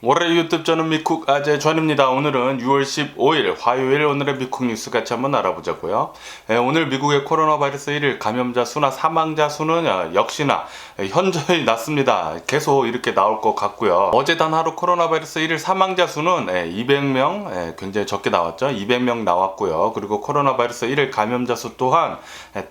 월요일 유튜브 저는 미쿡 아재 전입니다. 오늘은 6월 15일 화요일 오늘의 미쿡 뉴스 같이 한번 알아보자고요. 오늘 미국의 코로나 바이러스 1일 감염자 수나 사망자 수는 역시나 현저히 낮습니다. 계속 이렇게 나올 것 같고요. 어제 단 하루 코로나 바이러스 1일 사망자 수는 200명 굉장히 적게 나왔죠. 200명 나왔고요. 그리고 코로나 바이러스 1일 감염자 수 또한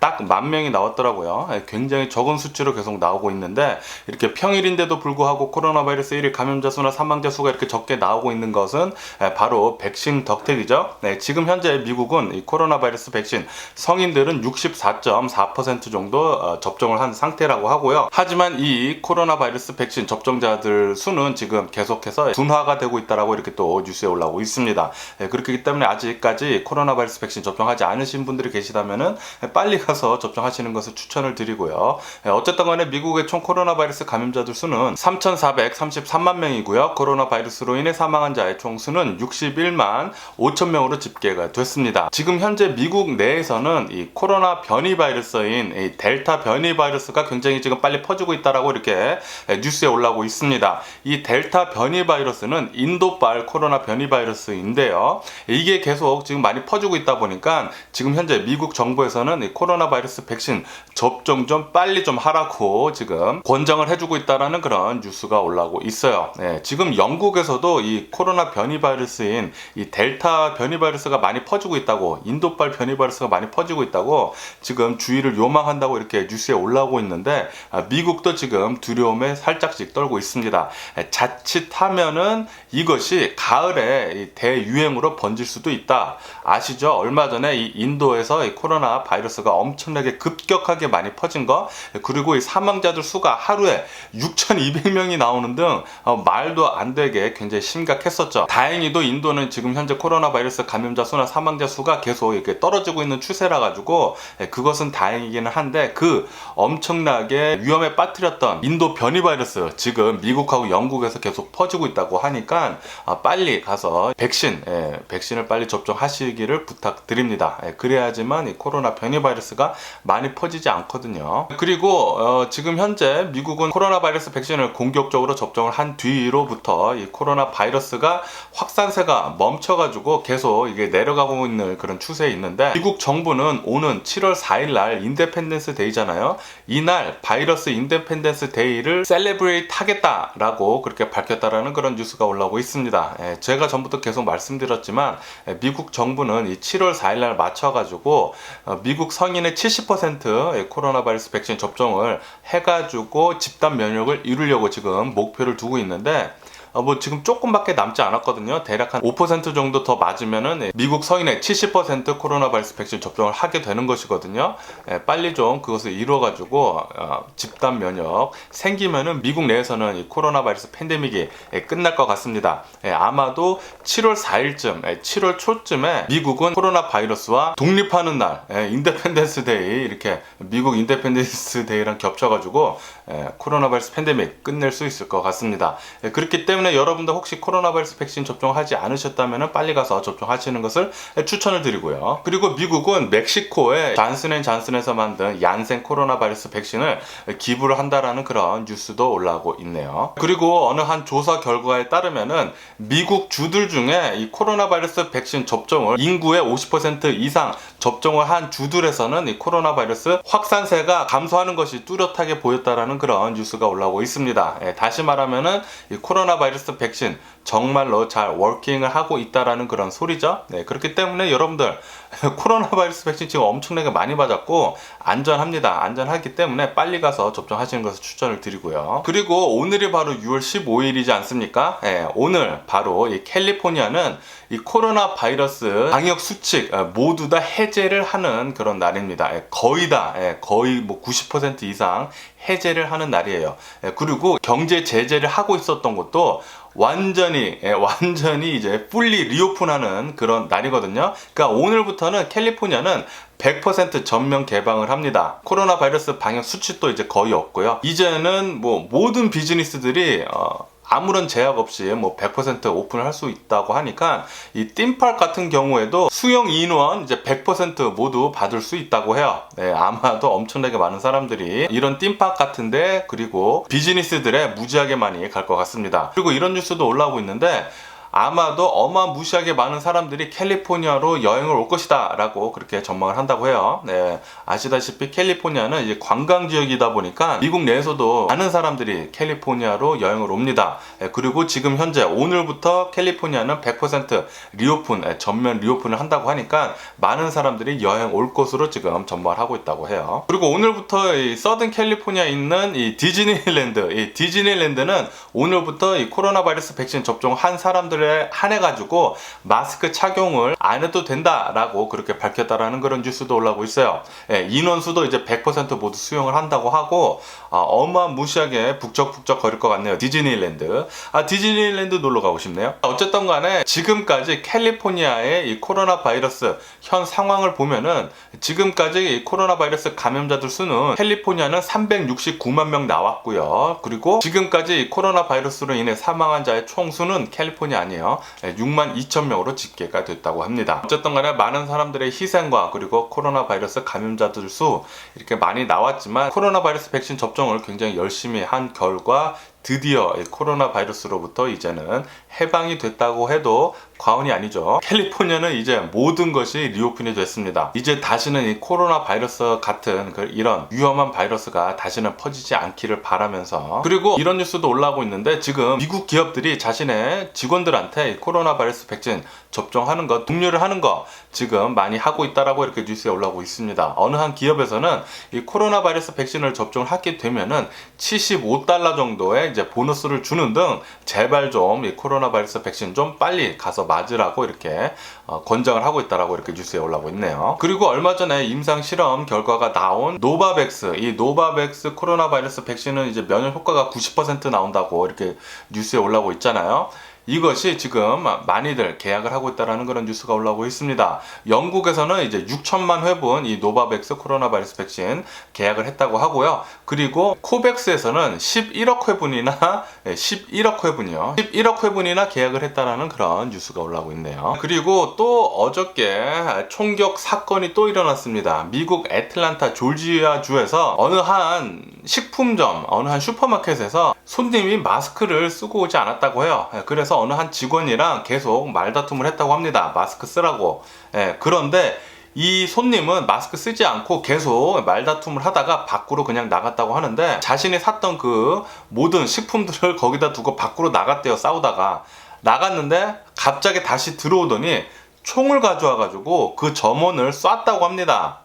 딱 10,000명이 나왔더라고요. 굉장히 적은 수치로 계속 나오고 있는데 이렇게 평일인데도 불구하고 코로나 바이러스 1일 감염자 수나 사망자 수가 이렇게 적게 나오고 있는 것은 바로 백신 덕택이죠. 지금 현재 미국은 이 코로나 바이러스 백신 성인들은 64.4% 정도 접종을 한 상태라고 하고요. 하지만 이 코로나 바이러스 백신 접종자들 수는 지금 계속해서 둔화가 되고 있다라고 이렇게 또 뉴스에 올라오고 있습니다. 그렇기 때문에 아직까지 코로나 바이러스 백신 접종하지 않으신 분들이 계시다면은 빨리 가서 접종하시는 것을 추천을 드리고요. 어쨌든 간에 미국의 총 코로나 바이러스 감염자들 수는 3,433만 명이고요. 코로나 바이러스로 인해 사망한 자의 총수는 61만 5천 명으로 집계가 됐습니다. 지금 현재 미국 내에서는 이 코로나 변이 바이러스인 이 델타 변이 바이러스가 굉장히 지금 빨리 퍼지고 있다라고 이렇게 뉴스에 올라오고 있습니다. 이 델타 변이 바이러스는 인도발 코로나 변이 바이러스인데요. 이게 계속 지금 많이 퍼지고 있다 보니까 지금 현재 미국 정부에서는 이 코로나 바이러스 백신 접종 좀 빨리 좀 하라고 지금 권장을 해주고 있다라는 그런 뉴스가 올라오고 있어요. 지금 영국에서도 이 코로나 변이 바이러스인 이 델타 변이 바이러스가 많이 퍼지고 있다고, 인도발 변이 바이러스가 많이 퍼지고 있다고 지금 주의를 요망한다고 이렇게 뉴스에 올라오고 있는데 미국도 지금 두려움에 살짝씩 떨고 있습니다. 자칫하면은 이것이 가을에 대유행으로 번질 수도 있다. 아시죠? 얼마 전에 이 인도에서 이 코로나 바이러스가 엄청나게 급격하게 많이 퍼진 거, 그리고 이 사망자들 수가 하루에 6,200명이 나오는 등 말도 안 되게 굉장히 심각했었죠. 다행히도 인도는 지금 현재 코로나 바이러스 감염자 수나 사망자 수가 계속 이렇게 떨어지고 있는 추세라 가지고 그것은 다행이기는 한데, 그 엄청나게 위험에 빠뜨렸던 인도 변이 바이러스 지금 미국하고 영국에서 계속 퍼지고 있다고 하니까 빨리 가서 백신을 빨리 접종하시기를 부탁드립니다. 그래야지만 이 코로나 변이 바이러스가 많이 퍼지지 않거든요. 그리고 지금 현재 미국은 코로나 바이러스 백신을 공격적으로 접종을 한 뒤로부터 이 코로나 바이러스가 확산세가 멈춰가지고 계속 이게 내려가고 있는 그런 추세에 있는데, 미국 정부는 오는 7월 4일 날 인디펜던스 데이잖아요. 이날 바이러스 인디펜던스 데이를 셀레브레이트 하겠다라고 그렇게 밝혔다라는 그런 뉴스가 올라오고 있습니다. 제가 전부터 계속 말씀드렸지만 미국 정부는 이 7월 4일 날 맞춰가지고 미국 성인의 70% 코로나 바이러스 백신 접종을 해가지고 집단 면역을 이루려고 지금 목표를 두고 있는데, 지금 조금밖에 남지 않았거든요. 대략 한 5% 정도 더 맞으면은 미국 성인의 70% 코로나 바이러스 백신 접종을 하게 되는 것이거든요. 빨리 좀 그것을 이루어가지고 집단 면역 생기면은 미국 내에서는 이 코로나 바이러스 팬데믹이 끝날 것 같습니다. 아마도 7월 4일쯤, 7월 초쯤에 미국은 코로나 바이러스와 독립하는 날, 인디펜던스 데이, 이렇게 미국 인디펜던스 데이랑 겹쳐가지고 코로나 바이러스 팬데믹 끝낼 수 있을 것 같습니다. 그렇기 때문에 여러분들 혹시 코로나 바이러스 백신 접종하지 않으셨다면 빨리 가서 접종하시는 것을 추천을 드리고요. 그리고 미국은 멕시코에 잔슨앤잔슨에서 만든 얀센 코로나 바이러스 백신을 기부를 한다라는 그런 뉴스도 올라오고 있네요. 그리고 어느 한 조사 결과에 따르면은 미국 주들 중에 이 코로나 바이러스 백신 접종을 인구의 50% 이상 접종을 한 주들에서는 이 코로나 바이러스 확산세가 감소하는 것이 뚜렷하게 보였다라는 그런 뉴스가 올라오고 있습니다. 다시 말하면은 이 코로나 바이러스 백신 정말로 잘 워킹을 하고 있다라는 그런 소리죠. 그렇기 때문에 여러분들 코로나 바이러스 백신 지금 엄청나게 많이 맞았고 안전합니다. 안전하기 때문에 빨리 가서 접종하시는 것을 추천을 드리고요. 그리고 오늘이 바로 6월 15일이지 않습니까? 오늘 바로 이 캘리포니아는 이 코로나 바이러스 방역 수칙 모두 다 해제를 하는 그런 날입니다. 거의 뭐 90% 이상 해제를 하는 날이에요. 그리고 경제 제재를 하고 있었던 것도 완전히 이제 풀리 리오픈하는 그런 날이거든요. 그러니까 오늘부터는 캘리포니아는 100% 전면 개방을 합니다. 코로나 바이러스 방역 수칙도 이제 거의 없고요. 이제는 뭐 모든 비즈니스들이 아무런 제약 없이 뭐 100% 오픈을 할 수 있다고 하니까 이 띵파크 같은 경우에도 수용 인원 이제 100% 모두 받을 수 있다고 해요. 네, 아마도 엄청나게 많은 사람들이 이런 띵파크 같은데 그리고 비즈니스들에 무지하게 많이 갈 것 같습니다. 그리고 이런 뉴스도 올라오고 있는데 아마도 어마무시하게 많은 사람들이 캘리포니아로 여행을 올 것이다 라고 그렇게 전망을 한다고 해요. 네, 아시다시피 캘리포니아는 이제 관광 지역이다 보니까 미국 내에서도 많은 사람들이 캘리포니아로 여행을 옵니다. 네, 그리고 지금 현재 오늘부터 캘리포니아는 100% 리오픈, 전면 리오픈을 한다고 하니까 많은 사람들이 여행 올 것으로 지금 전망을 하고 있다고 해요. 그리고 오늘부터 이 서든 캘리포니아에 있는 이 디즈니랜드, 이 디즈니랜드는 오늘부터 이 코로나 바이러스 백신 접종한 사람들의 한해가지고 마스크 착용을 안 해도 된다라고 그렇게 밝혔다라는 그런 뉴스도 올라오고 있어요. 예, 인원수도 이제 100% 모두 수용을 한다고 하고 어마무시하게 북적북적 거릴 것 같네요. 디즈니랜드. 디즈니랜드 놀러 가고 싶네요. 어쨌든 간에 지금까지 캘리포니아의 이 코로나 바이러스 현 상황을 보면은 지금까지 이 코로나 바이러스 감염자들 수는 캘리포니아는 369만 명 나왔고요. 그리고 지금까지 이 코로나 바이러스로 인해 사망한 자의 총수는 캘리포니아 아니에요. 6만 2천 명으로 집계가 됐다고 합니다. 어쨌든 간에 많은 사람들의 희생과 그리고 코로나 바이러스 감염자들 수 이렇게 많이 나왔지만 코로나 바이러스 백신 접종을 굉장히 열심히 한 결과 드디어 코로나 바이러스로부터 이제는 해방이 됐다고 해도 과언이 아니죠. 캘리포니아는 이제 모든 것이 리오픈이 됐습니다. 이제 다시는 이 코로나 바이러스 같은 이런 위험한 바이러스가 다시는 퍼지지 않기를 바라면서, 그리고 이런 뉴스도 올라오고 있는데 지금 미국 기업들이 자신의 직원들한테 이 코로나 바이러스 백신 접종하는 것, 독려를 하는 거 지금 많이 하고 있다라고 이렇게 뉴스에 올라오고 있습니다. 어느 한 기업에서는 이 코로나 바이러스 백신을 접종을 하게 되면은 $75 정도의 이제 보너스를 주는 등 제발 좀 이 코로나 바이러스 백신 좀 빨리 가서 맞으라고 이렇게 권장을 하고 있다라고 이렇게 뉴스에 올라오고 있네요. 그리고 얼마 전에 임상 실험 결과가 나온 노바백스, 이 노바백스 코로나 바이러스 백신은 이제 면역 효과가 90% 나온다고 이렇게 뉴스에 올라오고 있잖아요. 이것이 지금 많이들 계약을 하고 있다는 그런 뉴스가 올라오고 있습니다. 영국에서는 이제 6천만 회분 이 노바백스 코로나 바이러스 백신 계약을 했다고 하고요. 그리고 코백스에서는 11억 회분이나 11억 회분이요. 11억 회분이나 계약을 했다는 그런 뉴스가 올라오고 있네요. 그리고 또 어저께 총격 사건이 또 일어났습니다. 미국 애틀란타 조지아 주에서 어느 한 식품점, 어느 한 슈퍼마켓에서 손님이 마스크를 쓰고 오지 않았다고 해요. 그래서 어느 한 직원이랑 계속 말다툼을 했다고 합니다. 마스크 쓰라고. 그런데 이 손님은 마스크 쓰지 않고 계속 말다툼을 하다가 밖으로 그냥 나갔다고 하는데, 자신이 샀던 그 모든 식품들을 거기다 두고 밖으로 나갔대요. 싸우다가 나갔는데 갑자기 다시 들어오더니 총을 가져와가지고 그 점원을 쐈다고 합니다.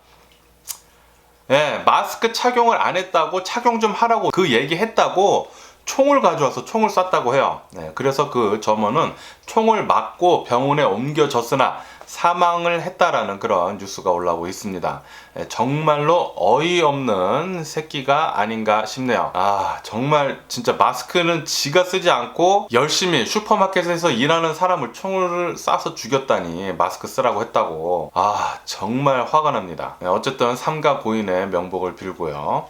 마스크 착용을 안 했다고, 착용 좀 하라고 그 얘기했다고 총을 가져와서 총을 쐈다고 해요. 그래서 그 점원은 총을 맞고 병원에 옮겨졌으나 사망을 했다라는 그런 뉴스가 올라오고 있습니다. 정말로 어이없는 새끼가 아닌가 싶네요. 정말 진짜 마스크는 지가 쓰지 않고 열심히 슈퍼마켓에서 일하는 사람을 총을 쏴서 죽였다니 마스크 쓰라고 했다고. 정말 화가 납니다. 어쨌든 삼가 고인의 명복을 빌고요.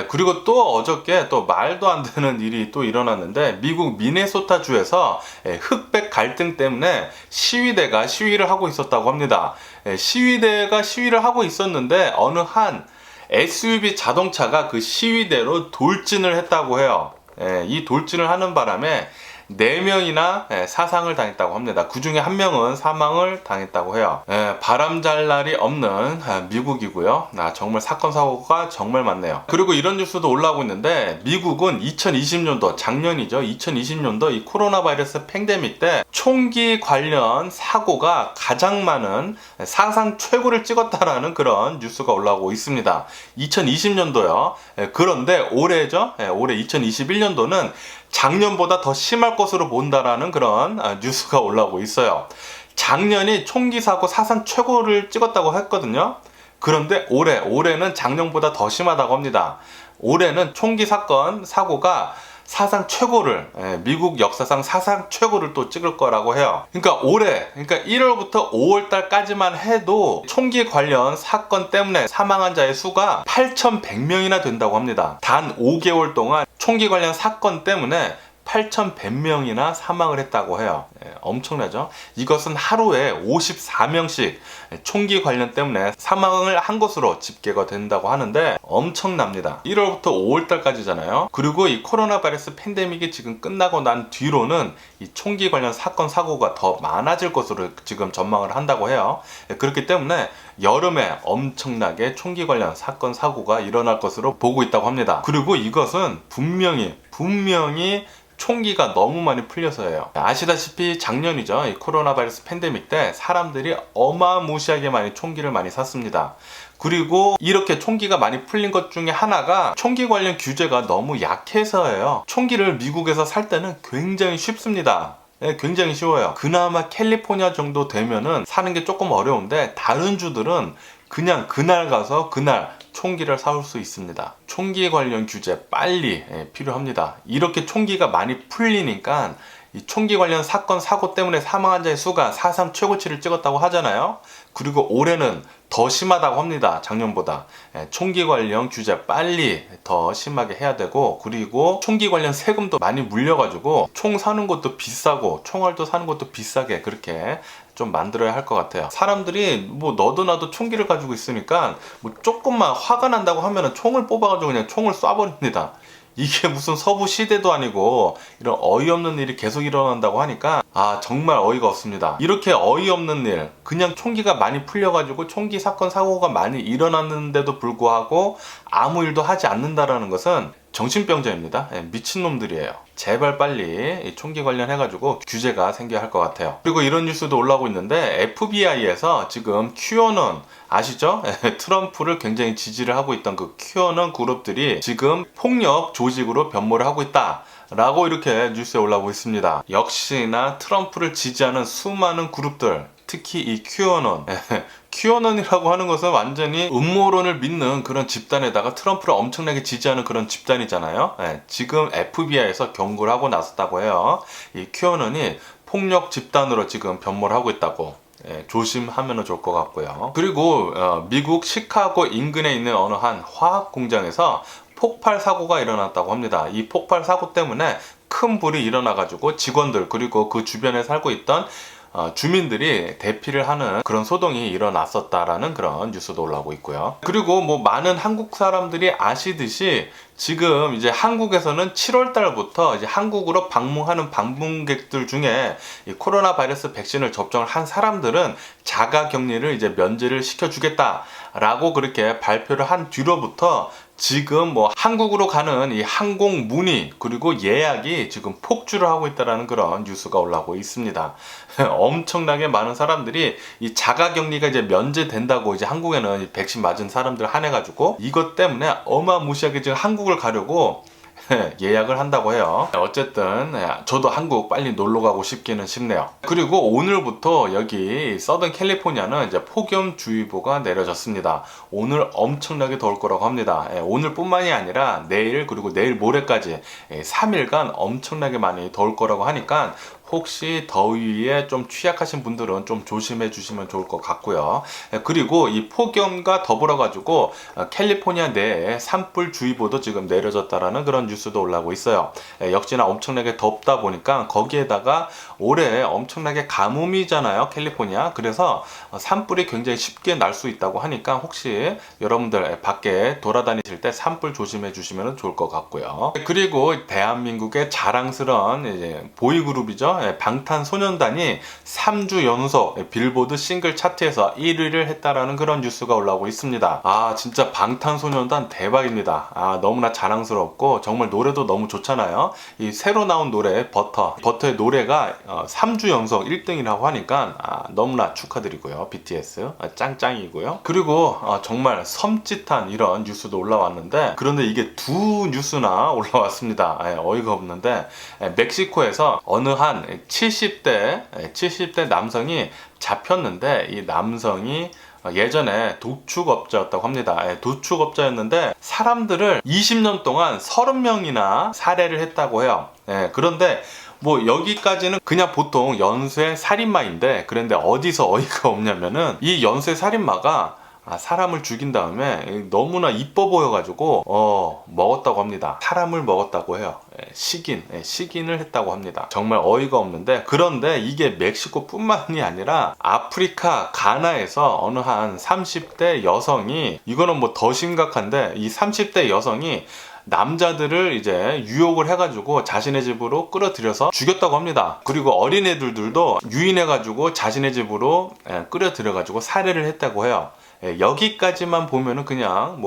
그리고 또 어저께 또 말도 안 되는 일이 또 일어났는데, 미국 미네소타 주에서 흑백 갈등 때문에 시위대가 시위를 하고 있었다고 합니다. 시위대가 시위를 하고 있었는데 어느 한 SUV 자동차가 그 시위대로 돌진을 했다고 해요. 이 돌진을 하는 바람에 4명이나 사상을 당했다고 합니다. 그 중에 1명은 사망을 당했다고 해요. 바람잘 날이 없는 미국이고요. 정말 사건 사고가 정말 많네요. 그리고 이런 뉴스도 올라오고 있는데, 미국은 2020년도 작년이죠. 2020년도 이 코로나 바이러스 팬데믹 때 총기 관련 사고가 가장 많은 사상 최고를 찍었다라는 그런 뉴스가 올라오고 있습니다. 2020년도요. 그런데 올해죠. 올해 2021년도는 작년보다 더 심할 것으로 본다라는 그런 뉴스가 올라오고 있어요. 작년이 총기 사고 사상 최고를 찍었다고 했거든요. 그런데 올해는 작년보다 더 심하다고 합니다. 올해는 총기 사건 사고가 사상 최고를, 미국 역사상 사상 최고를 또 찍을 거라고 해요. 그러니까 올해, 1월부터 5월달까지만 해도 총기 관련 사건 때문에 사망한 자의 수가 8,100명이나 된다고 합니다. 단 5개월 동안 총기 관련 사건 때문에 8,100명이나 사망을 했다고 해요. 엄청나죠? 이것은 하루에 54명씩 총기 관련 때문에 사망을 한 것으로 집계가 된다고 하는데 엄청납니다. 1월부터 5월달까지잖아요. 그리고 이 코로나 바이러스 팬데믹이 지금 끝나고 난 뒤로는 이 총기 관련 사건 사고가 더 많아질 것으로 지금 전망을 한다고 해요. 그렇기 때문에 여름에 엄청나게 총기 관련 사건 사고가 일어날 것으로 보고 있다고 합니다. 그리고 이것은 분명히 총기가 너무 많이 풀려서예요. 아시다시피 작년이죠. 이 코로나 바이러스 팬데믹 때 사람들이 어마무시하게 많이 총기를 많이 샀습니다. 그리고 이렇게 총기가 많이 풀린 것 중에 하나가 총기 관련 규제가 너무 약해서예요. 총기를 미국에서 살 때는 굉장히 쉽습니다. 굉장히 쉬워요. 그나마 캘리포니아 정도 되면은 사는 게 조금 어려운데 다른 주들은 그냥 그날 가서 그날 총기를 사올 수 있습니다. 총기 관련 규제 빨리 필요합니다. 이렇게 총기가 많이 풀리니까 이 총기 관련 사건 사고 때문에 사망한 자의 수가 사상 최고치를 찍었다고 하잖아요. 그리고 올해는 더 심하다고 합니다. 작년보다. 총기 관련 규제 빨리 더 심하게 해야 되고, 그리고 총기 관련 세금도 많이 물려가지고 총 사는 것도 비싸고 총알도 사는 것도 비싸게 그렇게 좀 만들어야 할 것 같아요. 사람들이 뭐 너도 나도 총기를 가지고 있으니까 뭐 조금만 화가 난다고 하면은 총을 뽑아가지고 그냥 총을 쏴버립니다. 이게 무슨 서부 시대도 아니고 이런 어이없는 일이 계속 일어난다고 하니까 정말 어이가 없습니다. 이렇게 어이없는 일, 그냥 총기가 많이 풀려가지고 총기 사건 사고가 많이 일어났는데도 불구하고 아무 일도 하지 않는다라는 것은 정신병자입니다. 미친놈들이에요. 제발 빨리 이 총기 관련해가지고 규제가 생겨야 할 것 같아요. 그리고 이런 뉴스도 올라오고 있는데 FBI에서 지금 QAnon 아시죠? 트럼프를 굉장히 지지를 하고 있던 그 QAnon 그룹들이 지금 폭력 조직으로 변모를 하고 있다 라고 이렇게 뉴스에 올라오고 있습니다. 역시나 트럼프를 지지하는 수많은 그룹들, 특히 이 QAnon QAnon이라고 하는 것은 완전히 음모론을 믿는 그런 집단에다가 트럼프를 엄청나게 지지하는 그런 집단이잖아요. 지금 FBI에서 경고를 하고 나섰다고 해요. 이 QAnon이 폭력 집단으로 지금 변모를 하고 있다고. 조심하면 좋을 것 같고요. 그리고 미국 시카고 인근에 있는 어느 한 화학 공장에서 폭발 사고가 일어났다고 합니다. 이 폭발 사고 때문에 큰 불이 일어나가지고 직원들 그리고 그 주변에 살고 있던 주민들이 대피를 하는 그런 소동이 일어났었다라는 그런 뉴스도 올라오고 있고요. 그리고 뭐 많은 한국 사람들이 아시듯이 지금 이제 한국에서는 7월 달부터 이제 한국으로 방문하는 방문객들 중에 이 코로나 바이러스 백신을 접종을 한 사람들은 자가 격리를 이제 면제를 시켜주겠다라고 그렇게 발표를 한 뒤로부터 지금 뭐 한국으로 가는 이 항공 문의 그리고 예약이 지금 폭주를 하고 있다라는 그런 뉴스가 올라오고 있습니다. 엄청나게 많은 사람들이 이 자가격리가 이제 면제된다고 이제 한국에는 이 백신 맞은 사람들 한해가지고 이것 때문에 어마무시하게 지금 한국을 가려고 예약을 한다고 해요. 어쨌든 저도 한국 빨리 놀러 가고 싶기는 싶네요. 그리고 오늘부터 여기 서던 캘리포니아는 이제 폭염주의보가 내려졌습니다. 오늘 엄청나게 더울 거라고 합니다. 오늘뿐만이 아니라 내일 그리고 내일 모레까지 3일간 엄청나게 많이 더울 거라고 하니까 혹시 더위에 좀 취약하신 분들은 좀 조심해 주시면 좋을 것 같고요. 그리고 이 폭염과 더불어 가지고 캘리포니아 내에 산불주의보도 지금 내려졌다라는 그런 뉴스도 올라오고 있어요. 역시나 엄청나게 덥다 보니까 거기에다가 올해 엄청나게 가뭄이잖아요, 캘리포니아. 그래서 산불이 굉장히 쉽게 날 수 있다고 하니까 혹시 여러분들 밖에 돌아다니실 때 산불 조심해 주시면 좋을 것 같고요. 그리고 대한민국의 자랑스러운 이제 보이그룹이죠. 방탄소년단이 3주 연속 빌보드 싱글 차트에서 1위를 했다라는 그런 뉴스가 올라오고 있습니다. 진짜 방탄소년단 대박입니다. 너무나 자랑스럽고 정말 노래도 너무 좋잖아요. 이 새로 나온 노래 버터의 노래가 3주 연속 1등이라고 하니까 너무나 축하드리고요. BTS 짱짱이고요. 그리고 정말 섬찟한 이런 뉴스도 올라왔는데 그런데 이게 두 뉴스나 올라왔습니다. 어이가 없는데 멕시코에서 어느 한 70대 남성이 잡혔는데 이 남성이 예전에 도축업자였다고 합니다. 도축업자였는데 사람들을 20년 동안 30명이나 살해를 했다고 해요. 그런데 뭐 여기까지는 그냥 보통 연쇄 살인마인데 그런데 어디서 어이가 없냐면은 이 연쇄 살인마가 사람을 죽인 다음에 너무나 이뻐 보여가지고 먹었다고 합니다. 사람을 먹었다고 해요. 식인을 했다고 합니다. 정말 어이가 없는데, 그런데 이게 멕시코뿐만이 아니라 아프리카 가나에서 어느 한 30대 여성이, 이거는 뭐 더 심각한데, 이 30대 여성이 남자들을 이제 유혹을 해가지고 자신의 집으로 끌어들여서 죽였다고 합니다. 그리고 어린애들도 유인해가지고 자신의 집으로 끌어들여가지고 살해를 했다고 해요. 여기까지만 보면은 그냥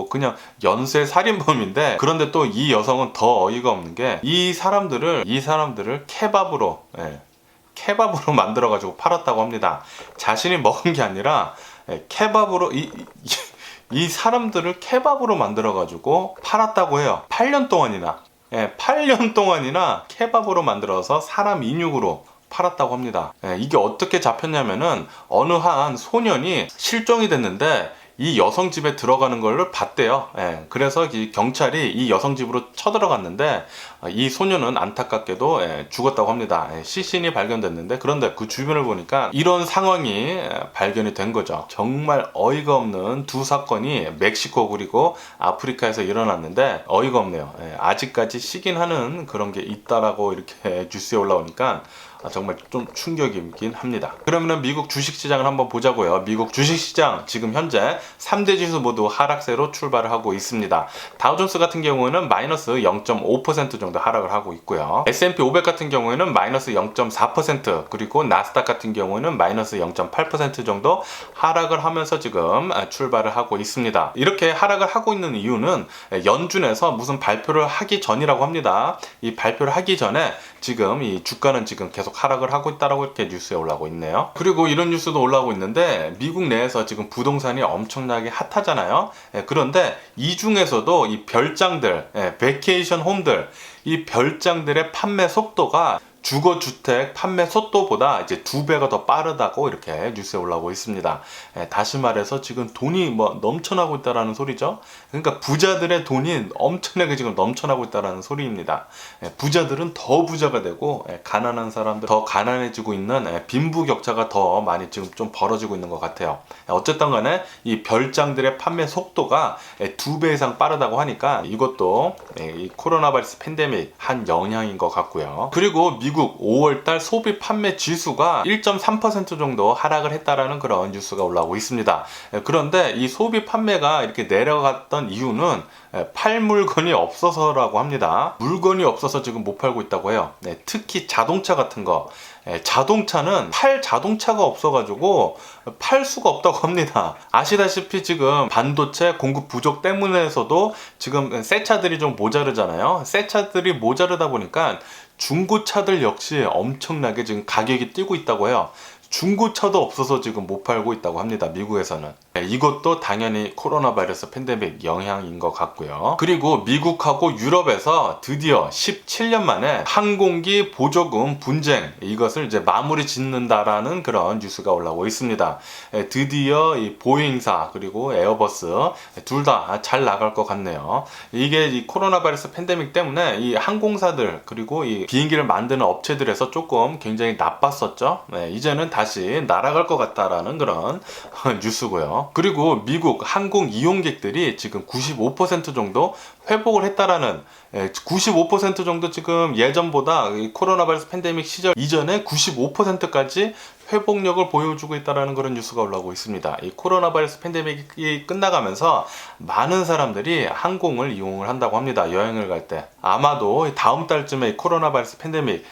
연쇄 살인범인데, 그런데 또 이 여성은 더 어이가 없는 게 이 사람들을 케밥으로 만들어가지고 팔았다고 합니다. 자신이 먹은 게 아니라 케밥으로 이 사람들을 케밥으로 만들어가지고 팔았다고 해요. 8년 동안이나 케밥으로 만들어서 사람 인육으로 팔았다고 합니다. 이게 어떻게 잡혔냐면은 어느 한 소년이 실종이 됐는데 이 여성 집에 들어가는 걸 봤대요. 그래서 이 경찰이 이 여성 집으로 쳐들어갔는데 이 소년은 안타깝게도 죽었다고 합니다. 시신이 발견됐는데, 그런데 그 주변을 보니까 이런 상황이 발견이 된 거죠. 정말 어이가 없는 두 사건이 멕시코 그리고 아프리카에서 일어났는데 어이가 없네요. 아직까지 식인하는 그런 게 있다라고 이렇게 뉴스에 올라오니까 정말 좀 충격이긴 합니다. 그러면 미국 주식시장을 한번 보자고요. 미국 주식시장 지금 현재 3대 지수 모두 하락세로 출발을 하고 있습니다. 다우존스 같은 경우에는 마이너스 0.5% 정도 하락을 하고 있고요. S&P 500 같은 경우에는 마이너스 0.4%, 그리고 나스닥 같은 경우에는 마이너스 0.8% 정도 하락을 하면서 지금 출발을 하고 있습니다. 이렇게 하락을 하고 있는 이유는 연준에서 무슨 발표를 하기 전이라고 합니다. 이 발표를 하기 전에 지금 이 주가는 지금 계속 하락을 하고 있다라고 이렇게 뉴스에 올라오고 있네요. 그리고 이런 뉴스도 올라오고 있는데, 미국 내에서 지금 부동산이 엄청나게 핫하잖아요. 그런데 이 중에서도 이 별장들, 베케이션 홈들, 이 별장들의 판매 속도가 주거주택 판매 속도보다 이제 2배가 더 빠르다고 이렇게 뉴스에 올라오고 있습니다. 다시 말해서 지금 돈이 넘쳐나고 있다라는 소리죠. 그러니까 부자들의 돈이 엄청나게 지금 넘쳐나고 있다라는 소리입니다. 부자들은 더 부자가 되고 가난한 사람들 더 가난해지고 있는 빈부격차가 더 많이 지금 좀 벌어지고 있는 것 같아요. 어쨌든 간에 이 별장들의 판매 속도가 2배 이상 빠르다고 하니까 이것도 이 코로나 바이러스 팬데믹 한 영향인 것 같고요. 그리고 미국 5월달 소비 판매 지수가 1.3% 정도 하락을 했다라는 그런 뉴스가 올라오고 있습니다. 그런데 이 소비 판매가 이렇게 내려갔던 이유는 팔 물건이 없어서라고 합니다. 물건이 없어서 지금 못 팔고 있다고 해요. 특히 자동차 같은 거, 자동차는 팔 자동차가 없어가지고 팔 수가 없다고 합니다. 아시다시피 지금 반도체 공급 부족 때문에서도 지금 새 차들이 좀 모자르잖아요. 새 차들이 모자르다 보니까 중고차들 역시 엄청나게 지금 가격이 뛰고 있다고 해요. 중고차도 없어서 지금 못 팔고 있다고 합니다. 미국에서는. 이것도 당연히 코로나 바이러스 팬데믹 영향인 것 같고요. 그리고 미국하고 유럽에서 드디어 17년 만에 항공기 보조금 분쟁, 이것을 이제 마무리 짓는다라는 그런 뉴스가 올라오고 있습니다. 드디어 이 보잉사 그리고 에어버스 둘 다 잘 나갈 것 같네요. 이게 이 코로나 바이러스 팬데믹 때문에 이 항공사들 그리고 이 비행기를 만드는 업체들에서 조금 굉장히 나빴었죠. 이제는 다시 날아갈 것 같다라는 그런 뉴스고요. 그리고 미국 항공 이용객들이 지금 95% 정도 회복을 했다라는, 95% 정도 지금 예전보다 코로나 바이러스 팬데믹 시절 이전에 95%까지 회복력을 보여주고 있다는 그런 뉴스가 올라오고 있습니다. 이 코로나 바이러스 팬데믹이 끝나가면서 많은 사람들이 항공을 이용을 한다고 합니다. 여행을 갈 때. 아마도 다음 달쯤에 코로나 바이러스 팬데믹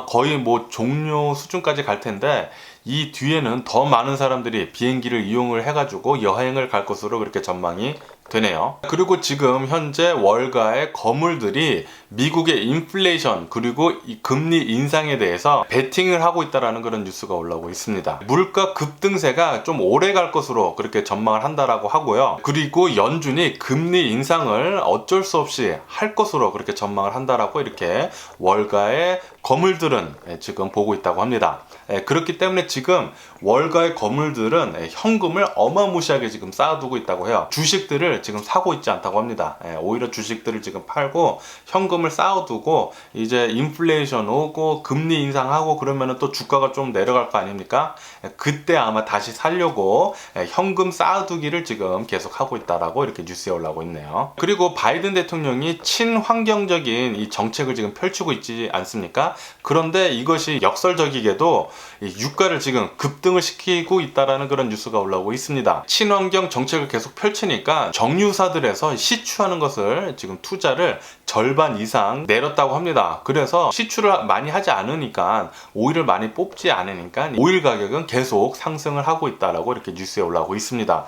거의 종료 수준까지 갈 텐데, 이 뒤에는 더 많은 사람들이 비행기를 이용을 해가지고 여행을 갈 것으로 그렇게 전망이 되네요. 그리고 지금 현재 월가의 거물들이 미국의 인플레이션 그리고 이 금리 인상에 대해서 베팅을 하고 있다라는 그런 뉴스가 올라오고 있습니다. 물가 급등세가 좀 오래 갈 것으로 그렇게 전망을 한다라고 하고요. 그리고 연준이 금리 인상을 어쩔 수 없이 할 것으로 그렇게 전망을 한다라고 이렇게 월가의 거물들은 지금 보고 있다고 합니다. 그렇기 때문에 지금 월가의 거물들은 현금을 어마무시하게 지금 쌓아두고 있다고 해요. 주식들을 주식들을 지금 사고 있지 않다고 합니다. 오히려 주식들을 지금 팔고 현금을 쌓아두고 이제 인플레이션 오고 금리 인상하고 그러면은 또 주가가 좀 내려갈 거 아닙니까? 그때 아마 다시 살려고 현금 쌓아두기를 지금 계속 하고 있다라고 이렇게 뉴스에 올라오고 있네요. 그리고 바이든 대통령이 친환경적인 이 정책을 지금 펼치고 있지 않습니까? 그런데 이것이 역설적이게도 이 유가를 지금 급등을 시키고 있다라는 그런 뉴스가 올라오고 있습니다. 친환경 정책을 계속 펼치니까 정유사들에서 시추하는 것을 지금 투자를 절반 이상 내렸다고 합니다. 그래서 시추를 많이 하지 않으니까 오일을 많이 뽑지 않으니까 오일 가격은 계속 상승을 하고 있다라고 이렇게 뉴스에 올라오고 있습니다.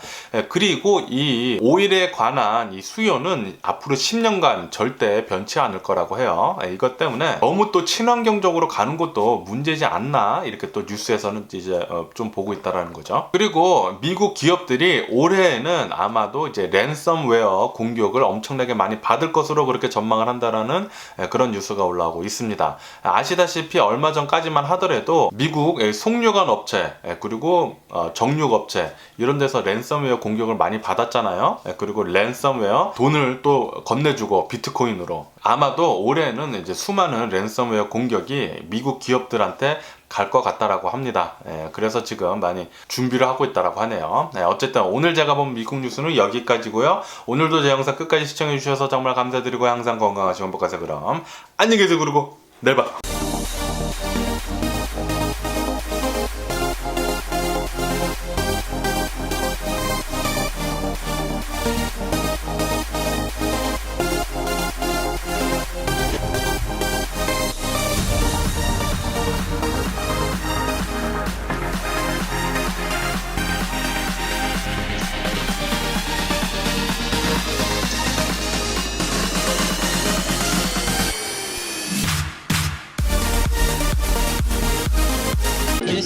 그리고 이 오일에 관한 이 수요는 앞으로 10년간 절대 변치 않을 거라고 해요. 이것 때문에 너무 또 친환경적으로 가는 것도 문제지 않나 이렇게 또 뉴스에서는 이제 좀 보고 있다라는 거죠. 그리고 미국 기업들이 올해에는 아마도 이제 랜섬웨어 공격을 엄청나게 많이 받을 것으로 그렇게 전망을 한다라는 그런 뉴스가 올라오고 있습니다. 아시다시피 얼마 전까지만 하더라도 미국 송유관 업체 그리고 정육 업체 이런 데서 랜섬웨어 공격을 많이 받았잖아요. 그리고 랜섬웨어 돈을 또 건네주고 비트코인으로 아마도 올해는 이제 수많은 랜섬웨어 공격이 미국 기업들한테 갈 것 같다라고 합니다. 그래서 지금 많이 준비를 하고 있다라고 하네요. 어쨌든 오늘 제가 본 미국 뉴스는 여기까지고요. 오늘도 제 영상 끝까지 시청해 주셔서 정말 감사드리고 항상 건강하시고 행복하세요. 그럼 안녕히 계세요. 그리고 내일 봐.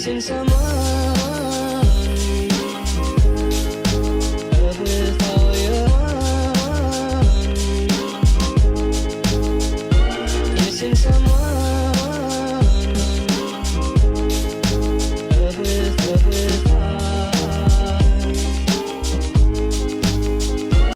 Missing someone